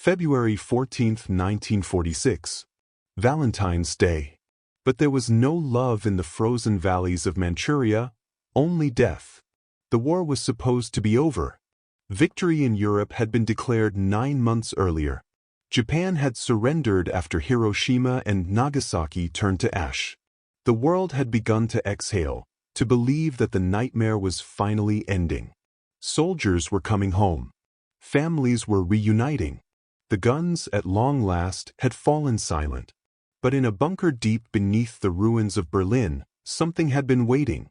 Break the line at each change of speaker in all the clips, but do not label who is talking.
February 14, 1946. Valentine's Day. But there was no love in the frozen valleys of Manchuria, only death. The war was supposed to be over. Victory in Europe had been declared 9 months earlier. Japan had surrendered after Hiroshima and Nagasaki turned to ash. The world had begun to exhale, to believe that the nightmare was finally ending. Soldiers were coming home. Families were reuniting. The guns, at long last, had fallen silent. But in a bunker deep beneath the ruins of Berlin, something had been waiting.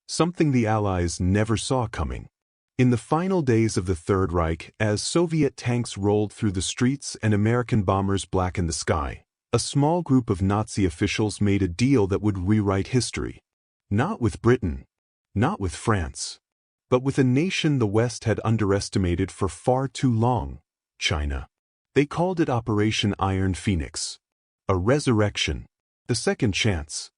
Something the Allies never saw coming. In the final days of the Third Reich, as Soviet tanks rolled through the streets and American bombers blackened the sky, a small group of Nazi officials made a deal that would rewrite history. Not with Britain, not with France, but with a nation the West had underestimated for far too long, China. They called it Operation Iron Phoenix. A resurrection, the second chance.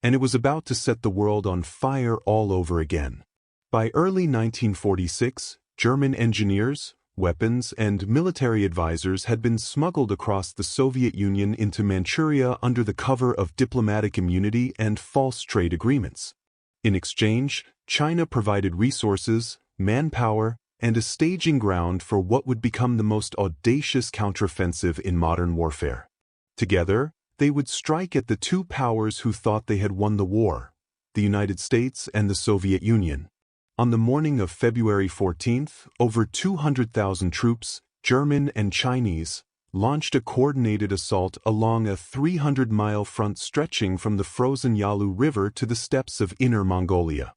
And it was about to set the world on fire all over again. By early 1946, German engineers, weapons, and military advisors had been smuggled across the Soviet Union into Manchuria under the cover of diplomatic immunity and false trade agreements. In exchange, China provided resources, manpower, and a staging ground for what would become the most audacious counteroffensive in modern warfare. Together, they would strike at the two powers who thought they had won the war, the United States and the Soviet Union. On the morning of February 14th, over 200,000 troops, German and Chinese, launched a coordinated assault along a 300-mile front stretching from the frozen Yalu River to the steppes of Inner Mongolia.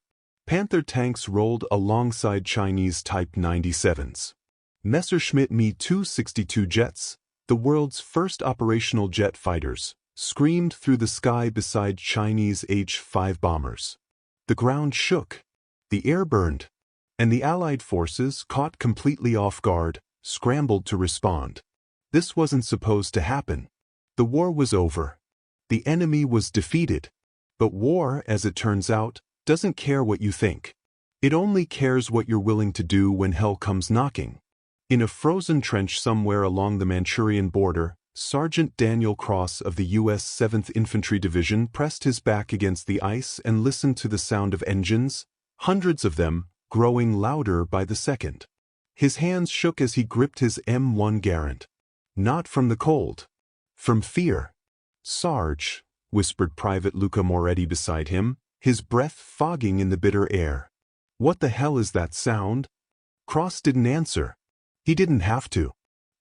Panther tanks rolled alongside Chinese Type 97s. Messerschmitt Me-262 jets, the world's first operational jet fighters, screamed through the sky beside Chinese H-5 bombers. The ground shook. The air burned, and the Allied forces, caught completely off guard, scrambled to respond. This wasn't supposed to happen. The war was over. The enemy was defeated. But war, as it turns out, doesn't care what you think. It only cares what you're willing to do when hell comes knocking. In a frozen trench somewhere along the Manchurian border, Sergeant Daniel Cross of the U.S. 7th Infantry Division pressed his back against the ice and listened to the sound of engines, hundreds of them, growing louder by the second. His hands shook as he gripped his M1 Garand. Not from the cold. From fear. "Sarge," whispered Private Luca Moretti beside him, his breath fogging in the bitter air. "What the hell is that sound?" Cross didn't answer. He didn't have to.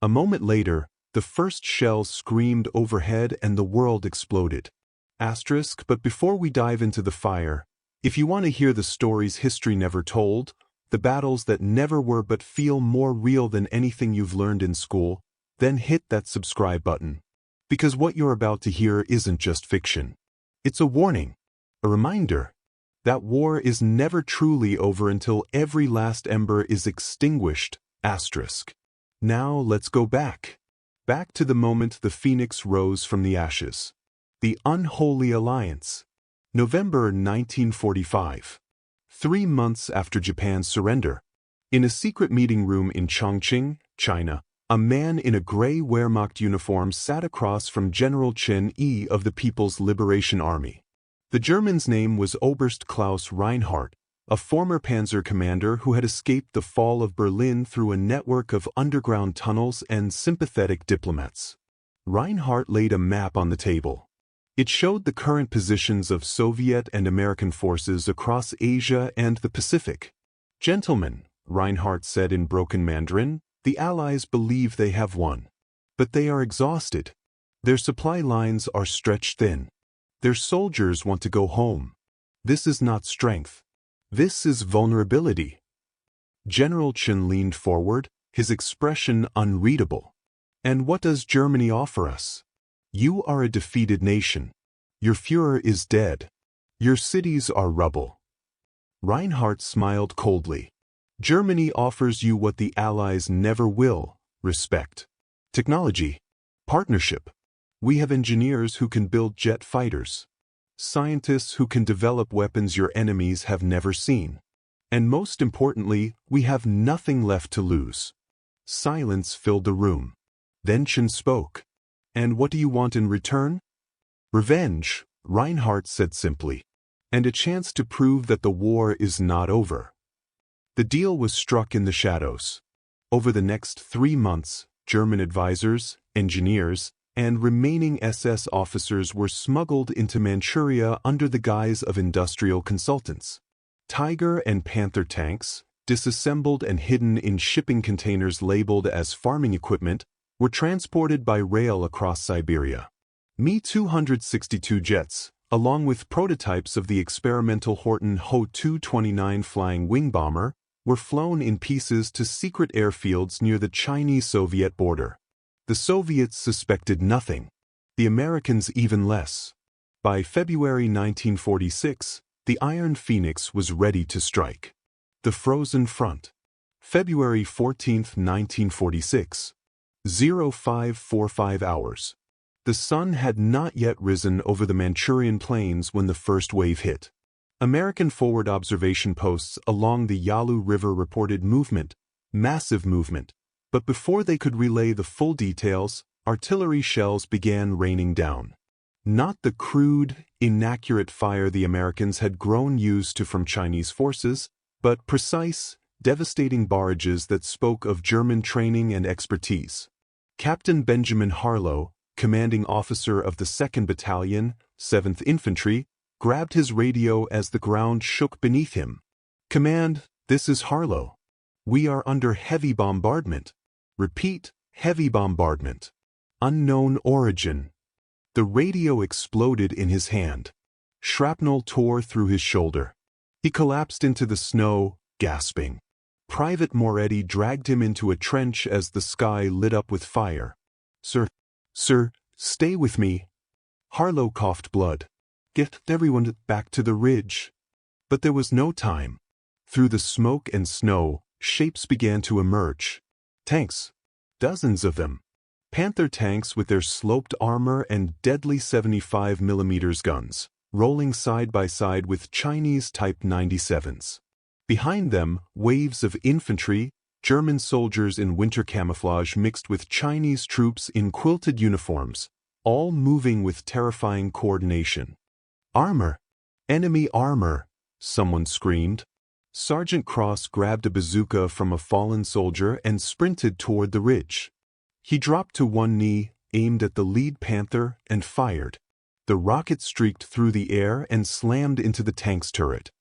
A moment later, the first shells screamed overhead and the world exploded. But before we dive into the fire, if you want to hear the stories history never told, the battles that never were but feel more real than anything you've learned in school, then hit that subscribe button. Because what you're about to hear isn't just fiction. It's a warning, a reminder, that war is never truly over until every last ember is extinguished. Now let's go back. Back to the moment the phoenix rose from the ashes. The Unholy Alliance. November 1945. 3 months after Japan's surrender. In a secret meeting room in Chongqing, China, a man in a gray Wehrmacht uniform sat across from General Chen Yi of the People's Liberation Army. The German's name was Oberst Klaus Reinhardt, a former panzer commander who had escaped the fall of Berlin through a network of underground tunnels and sympathetic diplomats. Reinhardt laid a map on the table. It showed the current positions of Soviet and American forces across Asia and the Pacific. "Gentlemen," Reinhardt said in broken Mandarin, "the Allies believe they have won. But they are exhausted. Their supply lines are stretched thin. Their soldiers want to go home. This is not strength. This is vulnerability." General Chen leaned forward, his expression unreadable. "And what does Germany offer us? You are a defeated nation. Your Führer is dead. Your cities are rubble." Reinhardt smiled coldly. "Germany offers you what the Allies never will: respect, technology, partnership. We have engineers who can build jet fighters. Scientists who can develop weapons your enemies have never seen. And most importantly, we have nothing left to lose." Silence filled the room. Then Chen spoke. "And what do you want in return?" "Revenge," Reinhardt said simply. "And a chance to prove that the war is not over." The deal was struck in the shadows. Over the next 3 months, German advisors, engineers, and remaining SS officers were smuggled into Manchuria under the guise of industrial consultants. Tiger and Panther tanks, disassembled and hidden in shipping containers labeled as farming equipment, were transported by rail across Siberia. Mi-262 jets, along with prototypes of the experimental Horten Ho-229 flying wing bomber, were flown in pieces to secret airfields near the Chinese-Soviet border. The Soviets suspected nothing, the Americans even less. By February 1946, the Iron Phoenix was ready to strike. The Frozen Front. February 14, 1946. 0545 hours. The sun had not yet risen over the Manchurian plains when the first wave hit. American forward observation posts along the Yalu River reported movement, massive movement, but before they could relay the full details, artillery shells began raining down. Not the crude, inaccurate fire the Americans had grown used to from Chinese forces, but precise, devastating barrages that spoke of German training and expertise. Captain Benjamin Harlow, commanding officer of the 2nd Battalion, 7th Infantry, grabbed his radio as the ground shook beneath him. "Command, this is Harlow. We are under heavy bombardment. Repeat, heavy bombardment. Unknown origin." The radio exploded in his hand. Shrapnel tore through his shoulder. He collapsed into the snow, gasping. Private Moretti dragged him into a trench as the sky lit up with fire. Sir, stay with me." Harlow coughed blood. "Get everyone back to the ridge." But there was no time. Through the smoke and snow, shapes began to emerge. Tanks. Dozens of them. Panther tanks with their sloped armor and deadly 75mm guns, rolling side by side with Chinese Type 97s. Behind them, waves of infantry, German soldiers in winter camouflage mixed with Chinese troops in quilted uniforms, all moving with terrifying coordination. "Armor! Enemy armor!" someone screamed. Sergeant Cross grabbed a bazooka from a fallen soldier and sprinted toward the ridge. He dropped to one knee, aimed at the lead Panther, and fired. The rocket streaked through the air and slammed into the tank's turret.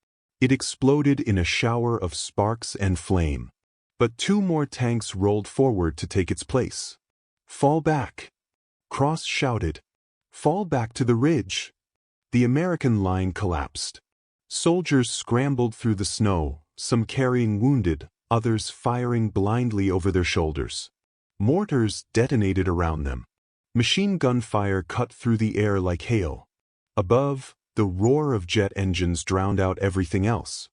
It exploded in a shower of sparks and flame. But 2 more tanks rolled forward to take its place. "Fall back!" Cross shouted. "Fall back to the ridge!" The American line collapsed. Soldiers scrambled through the snow, some carrying wounded, others firing blindly over their shoulders. Mortars detonated around them. Machine gun fire cut through the air like hail. Above, the roar of jet engines drowned out everything else.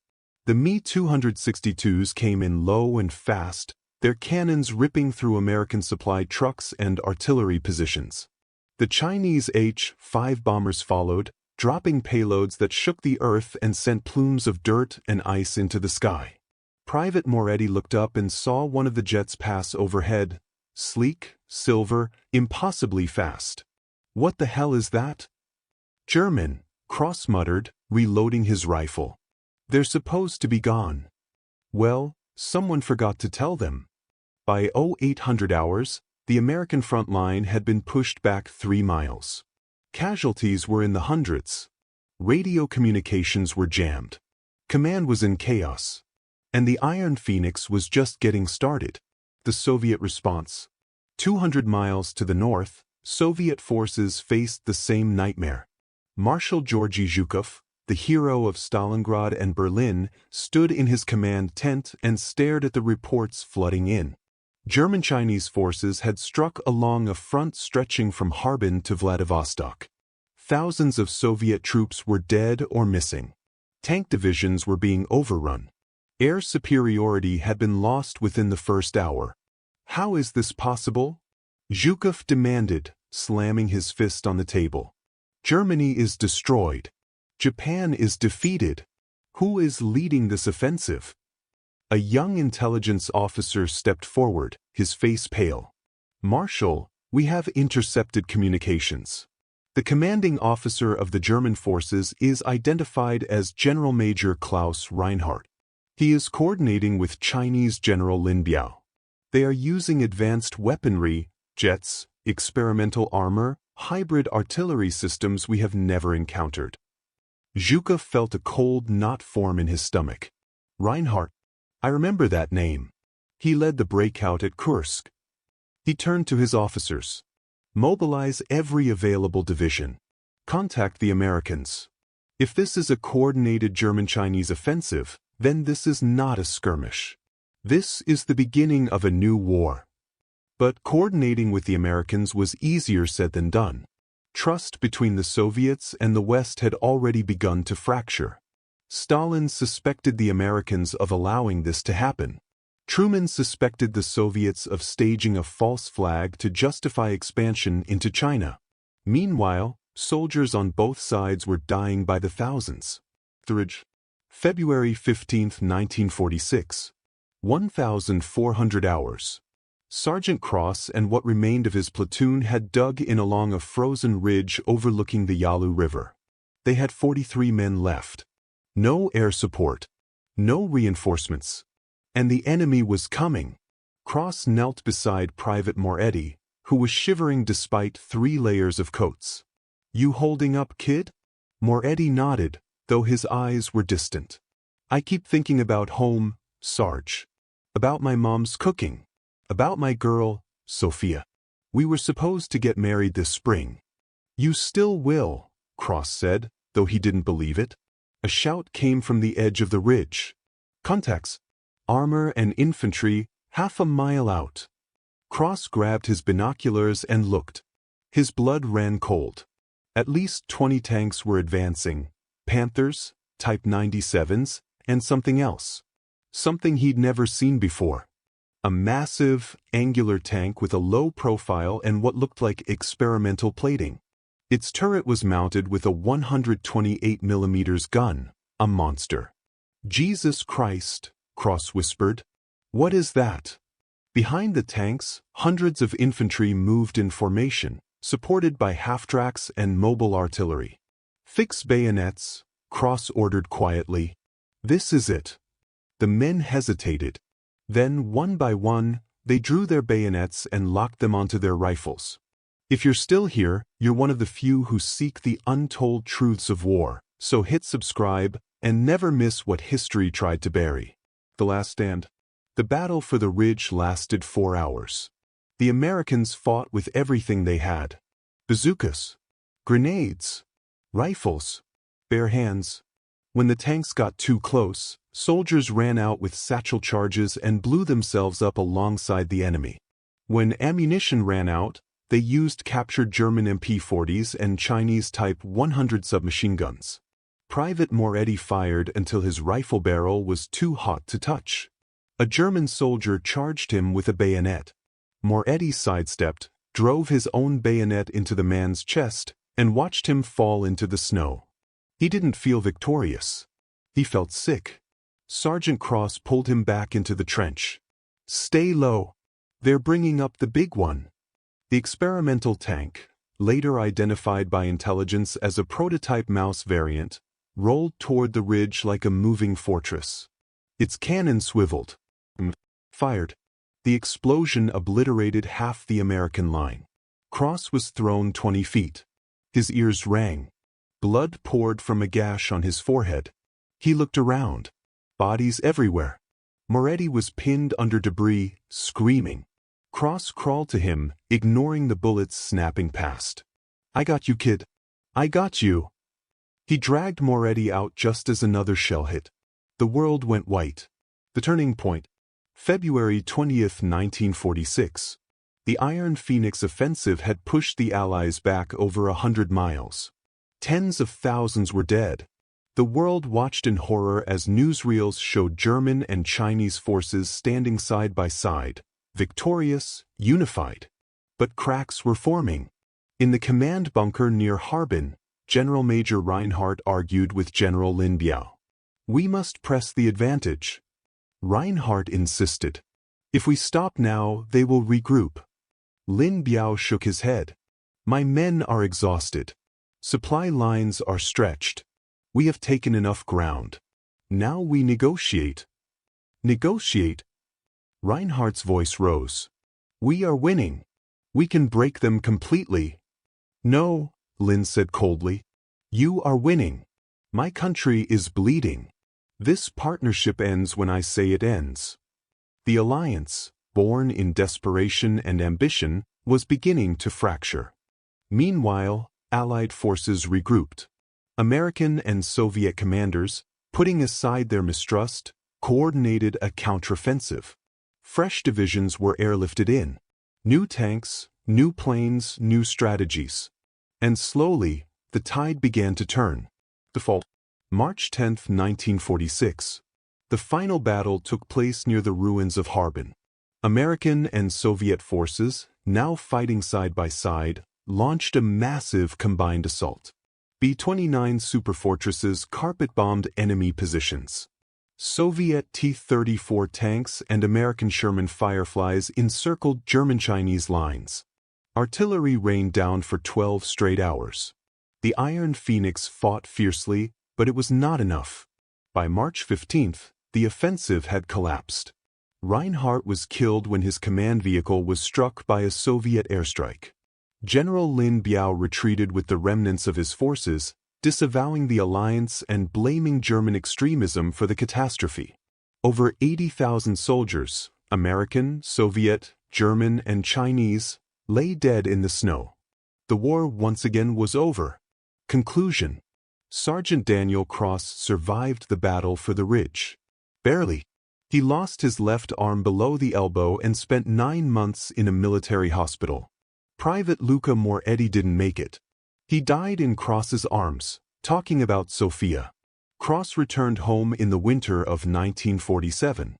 The Mi-262s came in low and fast, their cannons ripping through American supply trucks and artillery positions. The Chinese H-5 bombers followed, dropping payloads that shook the earth and sent plumes of dirt and ice into the sky. Private Moretti looked up and saw one of the jets pass overhead, sleek, silver, impossibly fast. "What the hell is that?" "German," Cross muttered, reloading his rifle. "They're supposed to be gone." Well, someone forgot to tell them. By 0800 hours, the American front line had been pushed back 3 miles. Casualties were in the hundreds. Radio communications were jammed. Command was in chaos. And the Iron Phoenix was just getting started. The Soviet response. 200 miles to the north, Soviet forces faced the same nightmare. Marshal Georgy Zhukov, the hero of Stalingrad and Berlin, stood in his command tent and stared at the reports flooding in. German-Chinese forces had struck along a front stretching from Harbin to Vladivostok. Thousands of Soviet troops were dead or missing. Tank divisions were being overrun. Air superiority had been lost within the first hour. "How is this possible?" Zhukov demanded, slamming his fist on the table. "Germany is destroyed. Japan is defeated. Who is leading this offensive?" A young intelligence officer stepped forward, his face pale. Marshal, we have intercepted communications. The commanding officer of the German forces is identified as General Major Klaus Reinhardt. He is coordinating with Chinese General Lin Biao. They are using advanced weaponry, jets, experimental armor, hybrid artillery systems we have never encountered. Zhuge felt a cold knot form in his stomach. Reinhardt. I remember that name. He led the breakout at Kursk. He turned to his officers. Mobilize every available division. Contact the Americans. If this is a coordinated German-Chinese offensive, then this is not a skirmish. This is the beginning of a new war. But coordinating with the Americans was easier said than done. Trust between the Soviets and the West had already begun to fracture. Stalin suspected the Americans of allowing this to happen. Truman suspected the Soviets of staging a false flag to justify expansion into China. Meanwhile, soldiers on both sides were dying by the thousands. February 15, 1946. 1,400 hours. Sergeant Cross and what remained of his platoon had dug in along a frozen ridge overlooking the Yalu River. They had 43 men left. No air support. No reinforcements. And the enemy was coming. Cross knelt beside Private Moretti, who was shivering despite 3 layers of coats. You holding up, kid? Moretti nodded, though his eyes were distant. I keep thinking about home, Sarge. About my mom's cooking. About my girl, Sophia. We were supposed to get married this spring. You still will, Cross said, though he didn't believe it. A shout came from the edge of the ridge. Contacts. Armor and infantry, half a mile out. Cross grabbed his binoculars and looked. His blood ran cold. At least 20 tanks were advancing. Panthers, Type 97s, and something else. Something he'd never seen before. A massive, angular tank with a low profile and what looked like experimental plating. Its turret was mounted with a 128mm gun, a monster. Jesus Christ, Cross whispered. What is that? Behind the tanks, hundreds of infantry moved in formation, supported by half-tracks and mobile artillery. Fix bayonets, Cross ordered quietly. This is it. The men hesitated. Then, one by one, they drew their bayonets and locked them onto their rifles. If you're still here, you're one of the few who seek the untold truths of war, so hit subscribe and never miss what history tried to bury. The Last Stand. The battle for the ridge lasted 4 hours. The Americans fought with everything they had. Bazookas, grenades, rifles, bare hands. When the tanks got too close, soldiers ran out with satchel charges and blew themselves up alongside the enemy. When ammunition ran out, they used captured German MP-40s and Chinese Type 100 submachine guns. Private Moretti fired until his rifle barrel was too hot to touch. A German soldier charged him with a bayonet. Moretti sidestepped, drove his own bayonet into the man's chest, and watched him fall into the snow. He didn't feel victorious. He felt sick. Sergeant Cross pulled him back into the trench. Stay low. They're bringing up the big one. The experimental tank, later identified by intelligence as a prototype Maus variant, rolled toward the ridge like a moving fortress. Its cannon swiveled. Fired. The explosion obliterated half the American line. Cross was thrown 20 feet. His ears rang. Blood poured from a gash on his forehead. He looked around. Bodies everywhere. Moretti was pinned under debris, screaming. Cross crawled to him, ignoring the bullets snapping past. I got you, kid. I got you. He dragged Moretti out just as another shell hit. The world went white. The turning point. February 20th, 1946. The Iron Phoenix offensive had pushed the Allies back over 100 miles. Tens of thousands were dead. The world watched in horror as newsreels showed German and Chinese forces standing side by side, victorious, unified. But cracks were forming. In the command bunker near Harbin, General Major Reinhardt argued with General Lin Biao. We must press the advantage. Reinhardt insisted. If we stop now, they will regroup. Lin Biao shook his head. My men are exhausted. Supply lines are stretched. We have taken enough ground. Now we negotiate. Negotiate? Reinhardt's voice rose. We are winning. We can break them completely. No, Lin said coldly. You are winning. My country is bleeding. This partnership ends when I say it ends. The alliance, born in desperation and ambition, was beginning to fracture. Meanwhile, Allied forces regrouped. American and Soviet commanders, putting aside their mistrust, coordinated a counteroffensive. Fresh divisions were airlifted in. New tanks, new planes, new strategies. And slowly, the tide began to turn. Default. March 10, 1946. The final battle took place near the ruins of Harbin. American and Soviet forces, now fighting side by side, launched a massive combined assault. B-29 superfortresses carpet-bombed enemy positions. Soviet T-34 tanks and American Sherman Fireflies encircled German-Chinese lines. Artillery rained down for 12 straight hours. The Iron Phoenix fought fiercely, but it was not enough. By March 15th, the offensive had collapsed. Reinhardt was killed when his command vehicle was struck by a Soviet airstrike. General Lin Biao retreated with the remnants of his forces, disavowing the alliance and blaming German extremism for the catastrophe. Over 80,000 soldiers, American, Soviet, German, and Chinese, lay dead in the snow. The war once again was over. Conclusion. Sergeant Daniel Cross survived the battle for the Ridge. Barely. He lost his left arm below the elbow and spent 9 months in a military hospital. Private Luca Moretti didn't make it. He died in Cross's arms, talking about Sofia. Cross returned home in the winter of 1947.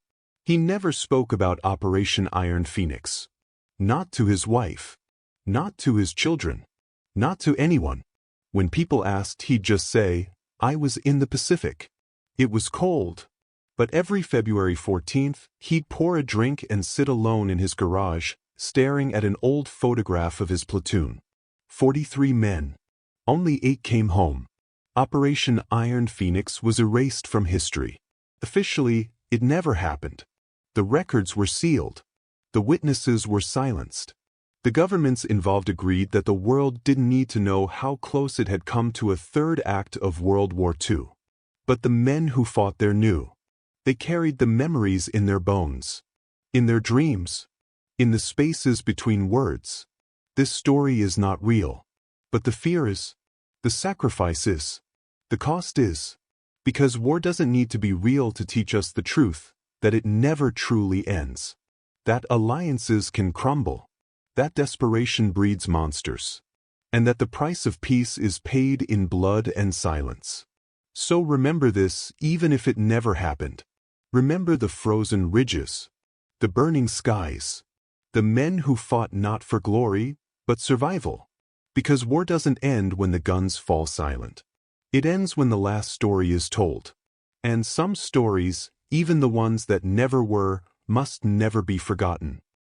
He never spoke about Operation Iron Phoenix. Not to his wife. Not to his children. Not to anyone. When people asked, he'd just say, I was in the Pacific. It was cold. But every February 14th, he'd pour a drink and sit alone in his garage, staring at an old photograph of his platoon. 43 men. Only 8 came home. Operation Iron Phoenix was erased from history. Officially, it never happened. The records were sealed. The witnesses were silenced. The governments involved agreed that the world didn't need to know how close it had come to a third act of World War II. But the men who fought there knew. They carried the memories in their bones. In their dreams. In the spaces between words. This story is not real. But the fear is. The sacrifice is. The cost is. Because war doesn't need to be real to teach us the truth, that it never truly ends. That alliances can crumble. That desperation breeds monsters. And that the price of peace is paid in blood and silence. So remember this, even if it never happened. Remember the frozen ridges. The burning skies. The men who fought not for glory, but survival. Because war doesn't end when the guns fall silent. It ends when the last story is told. And some stories, even the ones that never were, must never be forgotten.